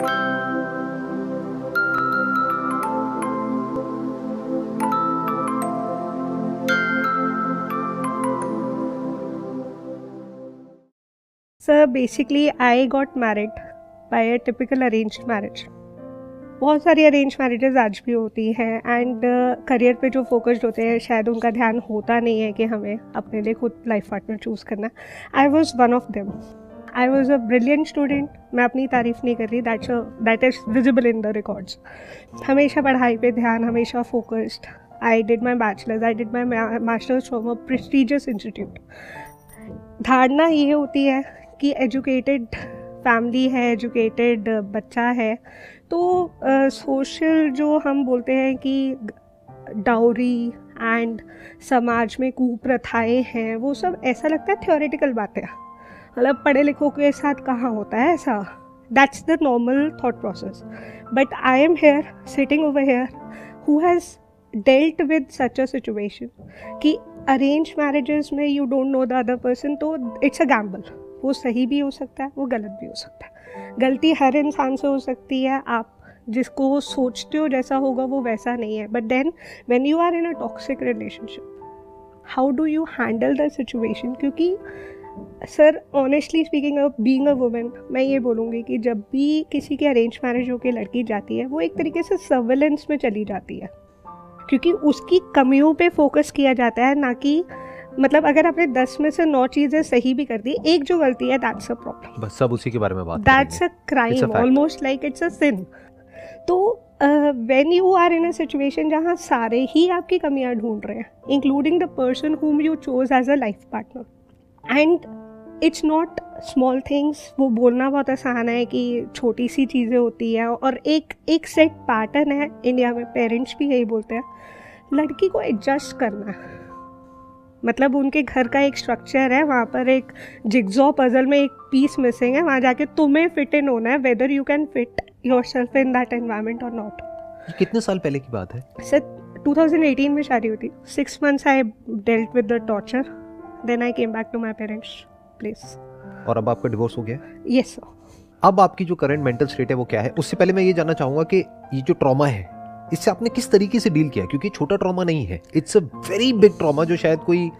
Sir, basically I got married by a typical arranged marriage. बहुत सारी arrange marriages आज भी होती हैं एंड करियर पे जो फोकस्ड होते हैं शायद उनका ध्यान होता नहीं है कि हमें अपने लिए खुद लाइफ पार्टनर चूज़ करना है. I was one of them. I was a brilliant student. मैं अपनी तारीफ नहीं कर रही, that is visible in the records. हमेशा पढ़ाई पे ध्यान, हमेशा focused. I did my bachelors, I did my masters from a prestigious institute. धारणा ये होती है कि एजुकेटेड फैमिली है, एजुकेटेड बच्चा है, तो सोशल जो हम बोलते हैं कि डाउरी एंड समाज में कुप्रथाएं हैं, वो सब ऐसा लगता है थ्योरेटिकल बातें. मतलब पढ़े लिखों के साथ कहाँ होता है ऐसा. That's the normal thought process. But I am here, sitting over here, who has dealt with such a situation कि अरेंज मैरिजेस में you don't know the other person, तो इट्स अ गैम्बल. वो सही भी हो सकता है, वो गलत भी हो सकता है. गलती हर इंसान से हो सकती है. आप जिसको सोचते हो जैसा होगा वो वैसा नहीं है. But then when you are in a toxic relationship, how do you handle the situation? क्योंकि sir honestly speaking, being a women, मैं ये बोलूँगी कि जब भी किसी की अरेंज मैरिज होकर लड़की जाती है, वो एक तरीके से सर्विलेंस में चली जाती है, क्योंकि उसकी कमियों पे फोकस किया जाता है, ना कि मतलब अगर आपने 10 में से 9 चीज़ें सही भी कर दी, एक जो गलती है, दैट्स अ प्रॉब्लम. बस सब उसी के बारे में बात करेंगे. That's a crime, almost like it's a sin. तो when you are in a situation जहाँ सारे ही आपकी कमियां ढूंढ रहे हैं, including the person whom you chose as a life partner, and it's not small things. वो बोलना बहुत आसान है कि छोटी सी चीज़ें होती हैं, और एक सेट पैटर्न है इंडिया में, पेरेंट्स भी यही बोलते हैं, लड़की को एडजस्ट करना है. मतलब उनके घर का एक स्ट्रक्चर है, वहाँ पर एक जिग्जॉ पजल में एक पीस मिसिंग है, वहाँ जाके तुम्हें फिट इन होना है, whether you can fit yourself in that environment और नॉट. कितने साल पहले की बात है सर? 2018 में शादी हुई थी. 6 months I dealt with the torture, then I came back to my parents place. और अब आपका डिवोर्स हो गया? Yes sir. अब आपकी जो करंट मेंटल स्टेट है वो क्या है? उससे पहले मैं ये जानना चाहूँगा कि ये जो ट्रॉमा है, इससे आपने किस तरीके से डील किया? क्योंकि छोटा ट्रॉमा नहीं है, it's a very big trauma जो शायद कोई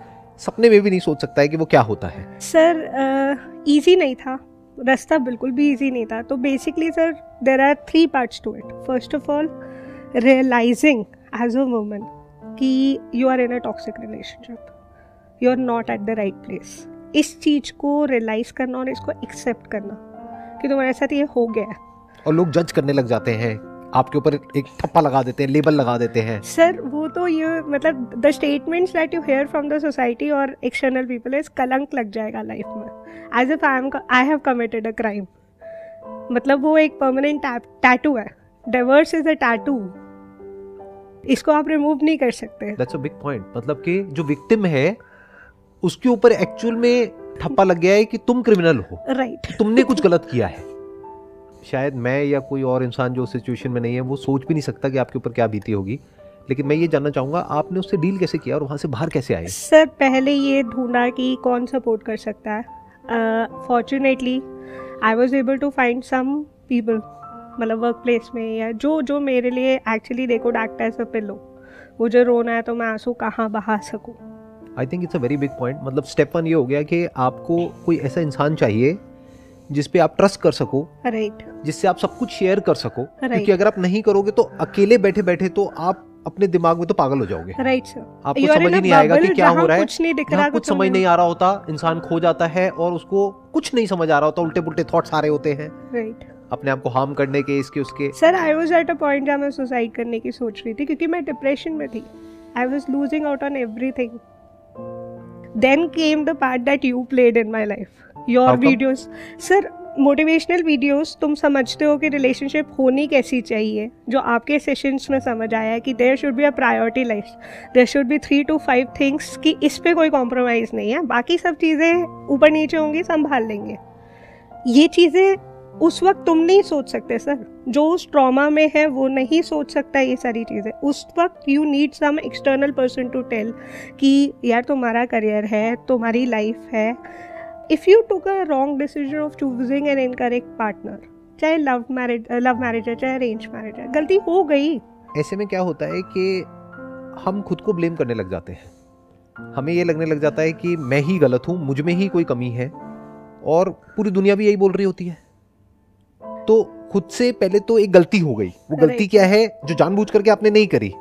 सपने में भी नहीं सोच सकता है कि वो क्या होता है. सर इजी नहीं था, रास्ता बिल्कुल भी इजी नहीं था. तो basically sir there are 3 parts to it. First of all, realising as a woman कि you are in a toxic relationship, you are not at the right place. इस चीज़ को रियलाइज करना और इसको एक्सेप्ट करना कि तुम्हारे साथ ये हो गया है. और लोग जज करने लग जाते हैं, आपके ऊपर एक ठप्पा लगा देते हैं, लेबल लगा देते हैं. सर वो तो ये मतलब the statements that you hear from the society और एक्सटर्नल पीपल इज कलंक लग जाएगा लाइफ में, as if I have committed a crime. मतलब वो एक परमानेंट टैटू है. डिवोर्स इज अ टैटू, इसको आप रिमूव नहीं कर सकते. That's a big point. मतलब कि जो विक्टिम है उसके ऊपर एक्चुअल में ठप्पा लग गया है कि तुम क्रिमिनल हो, राइट. तुमने कुछ गलत किया है. शायद मैं या कोई और इंसान जो सिचुएशन में नहीं है वो सोच भी नहीं सकता कि आपके ऊपर क्या बीती होगी. लेकिन मैं ये जानना चाहूँगा, आपने उससे डील कैसे किया और वहाँ से बाहर कैसे आए? सर पहले ये ढूंढा कि कौन सपोर्ट कर सकता है. Fortunately I was able to find some people, मतलब वर्क प्लेस में, या जो मेरे लिए actually they could act as a pillow. मुझे रोना है तो मैं आंसू कहाँ बहा सकूँ. I think it's a very big point. मतलब स्टेप 1 ये हो गया कि आपको कोई ऐसा इंसान चाहिए जिस पे आप ट्रस्ट कर सको, राइट, जिससे आप सब कुछ शेयर कर सको. क्योंकि अगर आप नहीं करोगे तो अकेले बैठे बैठे तो आप अपने दिमाग में तो पागल हो जाओगे. Right sir. आपको समझ ही नहीं आएगा कि क्या हो रहा है, कुछ नहीं दिख रहा, कुछ समझ नहीं आ रहा होता. इंसान खो जाता है और उसको कुछ नहीं समझ आ रहा होता, उल्टे पुल्टे थॉट्स आ रहे होते हैं, राइट, अपने आप को हार्म करने के, इसके उसके. Sir I was at a point जहाँ मैं सुसाइड करने की सोच रही थी, क्योंकि मैं डिप्रेशन में थी. I was losing out on everything. Then came the part that you played in my life, your videos. Sir motivational videos, तुम समझते हो कि रिलेशनशिप होनी कैसी चाहिए, जो आपके सेशंस में समझ आया है कि there should be a priority list, there should be 3 to 5 things कि इस पे कोई कॉम्प्रोमाइज़ नहीं है, बाकी सब चीज़ें ऊपर नीचे होंगी, संभाल लेंगे. ये चीज़ें उस वक्त तुम नहीं सोच सकते सर. जो उस ट्रॉमा में है वो नहीं सोच सकता ये सारी चीज़ें. उस वक्त you need some external person to tell कि यार तुम्हारा करियर है, तुम्हारी लाइफ है. If you took a wrong decision of choosing an incorrect partner, चाहे लव मैरिज है, चाहे अरेंज मैरिज है, गलती हो गई। ऐसे में क्या होता है कि हम खुद को ब्लेम करने लग जाते हैं। हमें ये लगने लग जाता है कि मैं ही गलत हूँ, मुझ में ही कोई कमी है, और पूरी दुनिया भी यही बोल रही होती है। तो खुद से पहले तो एक गलती हो गई। वो गलती क्या है? जो जानबूझ करके आपने नहीं करी,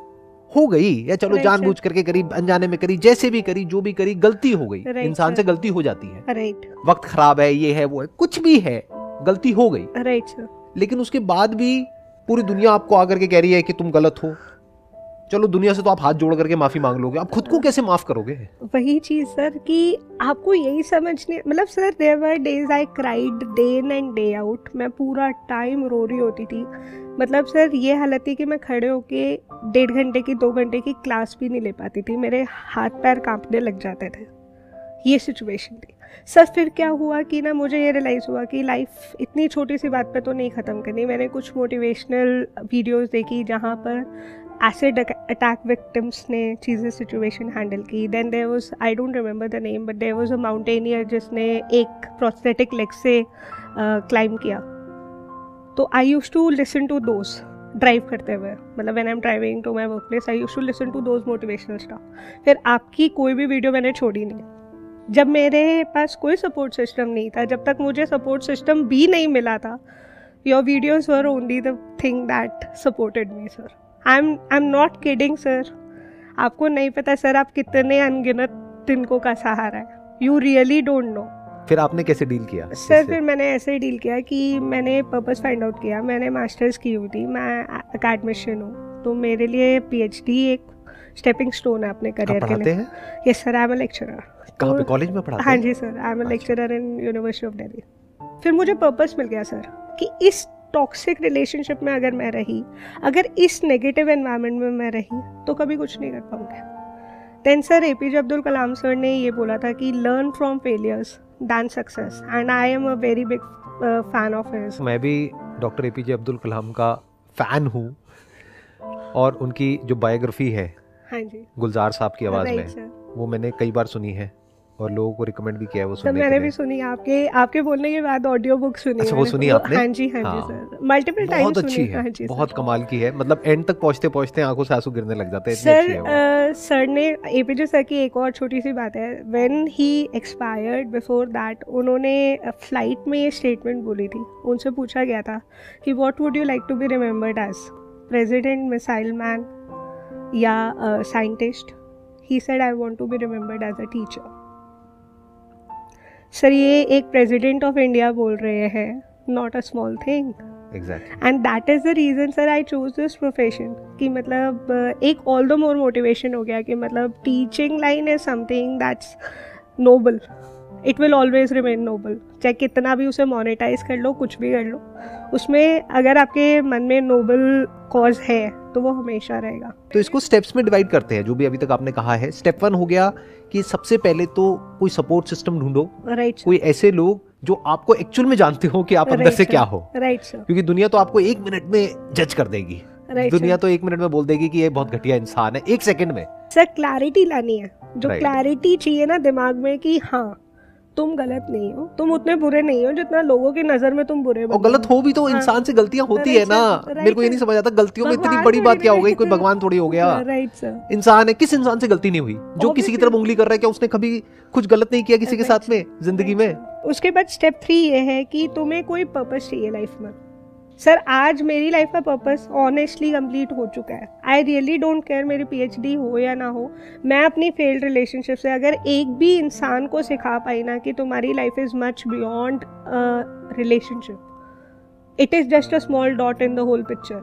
हो गई, या चलो जानबूझ करके करी, अनजाने में करी, जैसे भी करी, जो भी करी, गलती हो गई। इंसान से गलती हो जाती है। वक्त खराब है, ये है, वो है, कुछ भी है, गलती हो गई। लेकिन उसके बाद भी पूरी दुनिया आपको आकर के कह रही है कि तुम गलत हो। चलो दुनिया से तो आप हाथ जोड़ करके माफी मांग लोगे, आप खुद को कैसे माफ करोगे? वही चीज सर कि आपको यही समझने, मतलब sir there were days I cried day in and day out. मैं पूरा टाइम रो रही होती थी। मतलब सर ये हालत थी कि मैं खड़े होके 1.5 घंटे की 2 घंटे की क्लास भी नहीं ले पाती थी, मेरे हाथ पैर कांपने लग जाते थे। ये सिचुएशन थी सर। फिर क्या हुआ कि ना मुझे ये रियलाइज़ हुआ कि लाइफ इतनी छोटी सी बात पे तो नहीं ख़त्म करनी। मैंने कुछ मोटिवेशनल वीडियोस देखी जहाँ पर एसिड अटैक विक्टिम्स ने चीज़ें सिचुएशन हैंडल की। Then there was, I don't remember the name, but there was a mountaineer जिसने एक प्रोस्थेटिक लेग से क्लाइम किया। तो I used to listen to those drive करते हुए, मतलब when I am driving to my work place, I used to listen to those motivational stuff. फिर आपकी कोई भी वीडियो मैंने छोड़ी नहीं। जब मेरे पास कोई सपोर्ट सिस्टम नहीं था, जब तक मुझे सपोर्ट सिस्टम भी नहीं मिला था, your videos were only the thing that supported me sir. I am not kidding sir. आपको नहीं पता सर आप कितने अनगिनत तिनकों का सहारा है। You really don't know. फिर आपने कैसे डील किया सर? फिर मैंने ऐसे ही डील किया कि मैंने पर्पस फाइंड आउट किया। मैंने मास्टर्स की हुई थी, मैं अकेडमिशियन हूँ, तो मेरे लिए पीएचडी एक स्टेपिंग स्टोन है अपने करियर के लिए। Yes sir, I am a lecturer. कहाँ पे? कॉलेज में पढ़ाते हैं? हाँ जी sir, I am a lecturer in university of Delhi. फिर मुझे पर्पस मिल गया सर कि इस टॉक्सिक रिलेशनशिप में अगर मैं रही, अगर इस नेगेटिव एनवायरनमेंट में मैं रही, तो कभी कुछ नहीं कर पाऊंगी। Then sir APJ Abdul Kalam sir ने ये बोला था कि learn from failures than success, and I am a very big fan of his. मैं भी डॉक्टर एपीजे अब्दुल कलाम का फैन हूँ, और उनकी जो बायोग्राफी है, हाँ जी, गुलजार साहब की आवाज़ में, वो मैंने कई बार सुनी है और लोगों को रिकमेंड भी किया है वो सुनने के लिए। मैंने भी सुनी, आपके बोलने के बाद ऑडियो बुक सुनी। अच्छा, वो सुनी आपने? हाँ जी सर, मल्टीपल टाइम बहुत अच्छी है, बहुत कमाल की है। मतलब एंड तक पहुंचते पहुंचते आंखों से आंसू गिरने लग जाते हैं। सर ने, एपीजे सर की एक और छोटी सी बात है, when he expired, before that उन्होंने फ्लाइट में ये स्टेटमेंट बोली थी। उनसे पूछा गया था कि what would you like to be remembered as, president, missile man या scientist? He said I want to be remembered as a teacher. Sir ये एक प्रेसिडेंट ऑफ इंडिया बोल रहे हैं, not a small thing. Exactly, and that is the reason sir I choose this profession. कि मतलब एक all the more motivation हो गया कि मतलब teaching line is something that's noble, it will always remain noble. चाहे कितना भी उसे मोनेटाइज कर लो, कुछ भी कर लो, उसमें अगर आपके मन में नोबल कॉज है तो वो हमेशा रहेगा। तो इसको स्टेप्स में डिवाइड करते हैं, जो भी अभी तक आपने कहा है। स्टेप 1 हो गया कि सबसे पहले तो कोई सपोर्ट सिस्टम ढूंढो, राइट। कोई ऐसे लोग जो आपको एक्चुअल में जानते हो कि आप अंदर से क्या हो, राइट सर। क्योंकि दुनिया तो आपको 1 मिनट में जज कर देगी। दुनिया तो 1 मिनट में बोल देगी कि ये बहुत घटिया इंसान है, 1 सेकंड में। सर क्लैरिटी लानी है, जो क्लैरिटी चाहिए ना दिमाग में कि हाँ तुम गलत नहीं हो, तुम उतने बुरे नहीं हो जितना लोगों की नजर में तुम बुरे। और गलत हो भी तो इंसान से गलतियां होती है ना। मेरे को ये नहीं समझ आता, गलतियों में इतनी बड़ी बात क्या हो गई? कोई भगवान थोड़ी हो गया। Right sir. इंसान है, किस इंसान से गलती नहीं हुई? जो किसी की तरफ उंगली कर रहा है, क्या उसने कभी कुछ गलत नहीं किया किसी के साथ में जिंदगी में? उसके बाद स्टेप 3 ये है कि तुम्हें कोई पर्पस चाहिए लाइफ में। सर आज मेरी लाइफ का पर्पस ऑनेस्टली कंप्लीट हो चुका है। आई रियली डोंट केयर मेरी पीएचडी हो या ना हो। मैं अपनी फेल्ड रिलेशनशिप से अगर एक भी इंसान को सिखा पाई ना कि तुम्हारी life is much beyond relationship, it is just a small dot in the whole picture.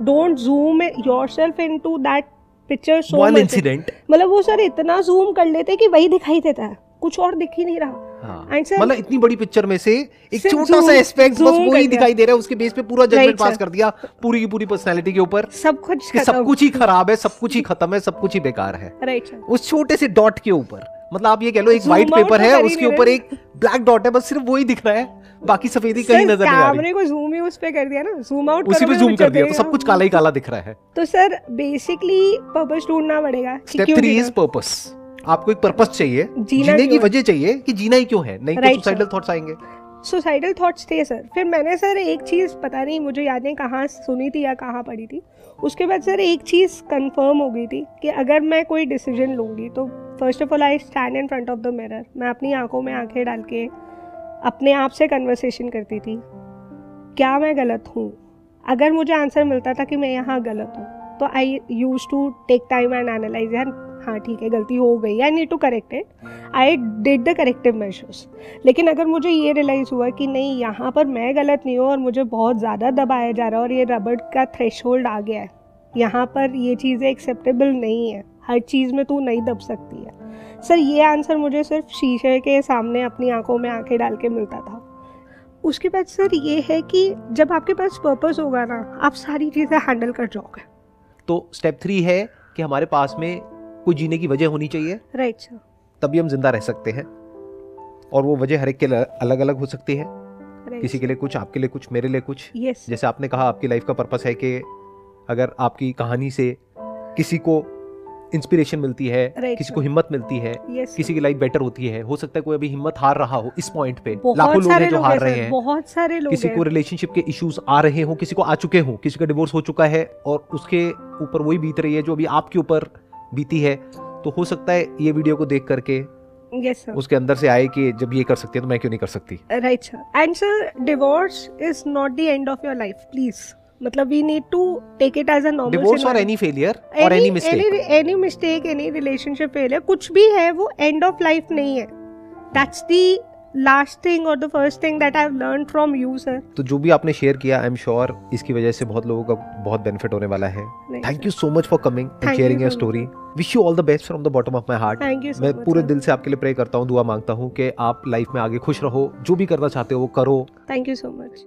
Don't zoom yourself into that picture so much. One incident, मतलब वो सर इतना जूम कर लेते कि वही दिखाई देता है, कुछ और दिख ही नहीं रहा। मतलब इतनी बड़ी पिक्चर में से एक छोटा सा एस्पेक्ट बस वही दिखाई दे रहा है, उसके बेस पे पूरा जजमेंट पास कर दिया पूरी की पूरी पर्सनालिटी के ऊपर। सब कुछ ही खराब है, सब कुछ ही खत्म है, सब कुछ ही बेकार है, राइट। उस छोटे से डॉट के ऊपर। मतलब आप ये कह लो एक व्हाइट पेपर है, उसके ऊपर एक ब्लैक डॉट है, बस सिर्फ वही दिख रहा है, बाकी सफेदी कहीं नजर नहीं आ रही। कैमरे को जूम ही उस पे कर दिया ना, जूम आउट उसी पे जूम कर दिया तो सब कुछ काला ही काला दिख रहा है। तो सर बेसिकली पर्पस ढूंढना पड़ेगा। Step 3 is purpose. आपको एक पर्पस चाहिए, जीने की वजह चाहिए कि जीना ही क्यों है, नहीं तो सुसाइडल थॉट्स आएंगे। सुसाइडल थॉट्स थे सर। फिर मैंने सर एक चीज़, पता नहीं मुझे याद नहीं कहाँ सुनी थी या कहाँ पढ़ी थी, उसके बाद सर एक चीज़ कंफर्म हो गई थी कि अगर मैं कोई डिसीजन लूँगी तो first of all I stand in front of the mirror. मैं अपनी आंखों में आंखें डाल के अपने आप से कन्वर्सेशन करती थी, क्या मैं गलत हूँ? अगर मुझे आंसर मिलता था कि मैं यहाँ गलत हूँ तो I use to take time and analyse, यार हाँ ठीक है गलती हो गई, I need to correct it, I did the corrective measures. लेकिन अगर मुझे ये रियलाइज़ हुआ कि नहीं यहाँ पर मैं गलत नहीं हूँ और मुझे बहुत ज़्यादा दबाया जा रहा है और ये रबड़ का थ्रेशोल्ड आ गया है, यहाँ पर ये चीज़ें एक्सेप्टेबल नहीं है, हर चीज़ में तू नहीं दब सकती है। सर ये आंसर मुझे सिर्फ शीशे के सामने अपनी आंखों में आंखें डाल के मिलता था। उसके बाद सर ये है कि जब आपके पास पर्पस होगा ना, आप सारी चीज़ें हैंडल कर जाओगे। तो स्टेप 3 है कि हमारे पास में कोई जीने की वजह होनी चाहिए, राइट सर, तभी हम जिंदा रह सकते हैं। और वो वजह हर एक के अलग अलग हो सकती है, किसी के लिए कुछ, आपके लिए कुछ, मेरे लिए कुछ। yes. जैसे आपने कहा आपकी लाइफ का पर्पस है कि अगर आपकी कहानी से किसी को इंस्पिरेशन मिलती है, किसी को हिम्मत मिलती है, किसी की लाइफ बेटर होती है। हो सकता है कोई अभी हिम्मत हार रहा हो इस पॉइंट पे, लाखों लोग हैं जो हार रहे हैं, बहुत सारे लोग, किसी को रिलेशनशिप के इश्यूज आ रहे हो, किसी को आ चुके हो, किसी का डिवोर्स हो चुका है और उसके ऊपर वही बीत रही है जो अभी आपके ऊपर बीती है। तो हो सकता है ये वीडियो को देख करके उसके अंदर से आए कि जब ये कर सकती है तो मैं क्यों नहीं कर सकती। Right sir. And sir divorce is not the end of your life, please. मतलब we need to take it as a normal. Divorce और एनी फेलियर और any mistake, any relationship failure, कुछ भी है वो एंड ऑफ लाइफ नहीं है। That's the last thing और the first thing that I have learned from you sir. तो जो भी आपने शेयर किया, आई एम श्योर इसकी वजह से बहुत लोगों का बहुत बेनिफिट होने वाला है। Thank you so much for coming and sharing your story. Wish you all the best from the bottom of my heart. मैं पूरे दिल से आपके लिए प्रे करता हूँ, दुआ मांगता हूँ कि आप लाइफ में आगे खुश रहो, जो भी करना चाहते हो वो करो। Thank you so much.